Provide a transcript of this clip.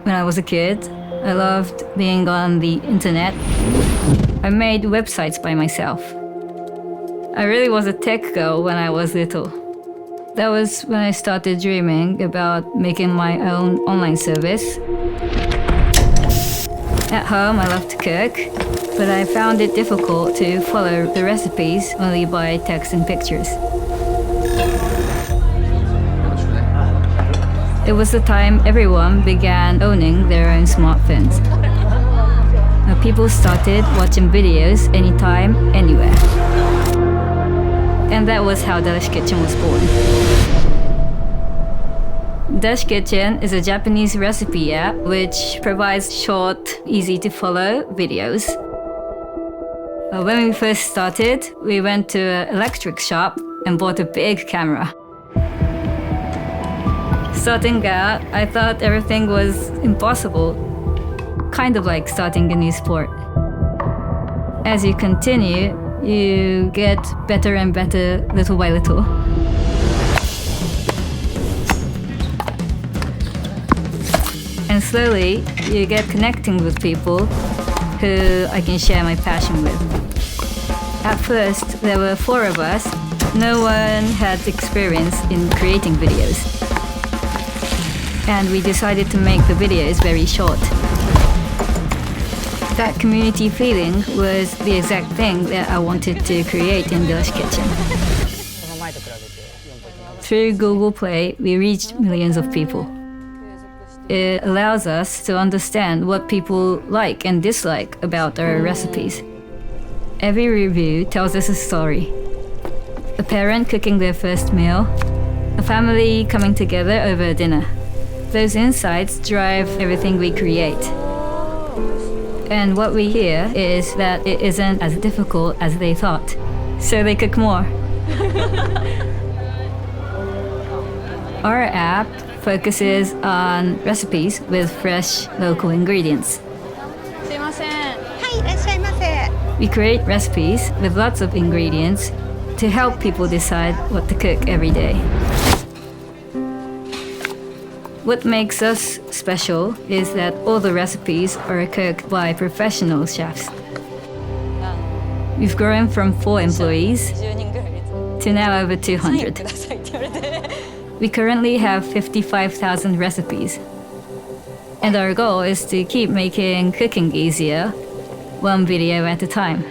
When I was a kid, I loved being on the internet. I made websites by myself. I really was a tech girl when I was little. That was when I started dreaming about making my own online service. At home, I love to cook, but I found it difficult to follow the recipes only by text and pictures. It was the time everyone began owning their own smartphones. People started watching videos anytime, anywhere. And that was how Delish Kitchen was born. Delish Kitchen is a Japanese recipe app which provides short, easy-to-follow videos. When we first started, we went to an electric shop and bought a big camera. Starting out, I thought everything was impossible, kind of like starting a new sport. As you continue, you get better and better little by little. And slowly, you get connecting with people who I can share my passion with. At first, there were 4 of us. No one had experience in creating videos. And we decided to make the videos very short. That community feeling was the exact thing that I wanted to create in Delish Kitchen. Through Google Play, we reached millions of people. It allows us to understand what people like and dislike about our recipes. Every review tells us a story. A parent cooking their first meal, a family coming together over dinner. Those insights drive everything we create. And what we hear is that it isn't as difficult as they thought, so they cook more. Our app focuses on recipes with fresh local ingredients. We create recipes with lots of ingredients to help people decide what to cook every day. What makes us special is that all the recipes are cooked by professional chefs. We've grown from 4 employees to now over 200. We currently have 55,000 recipes. And our goal is to keep making cooking easier, one video at a time.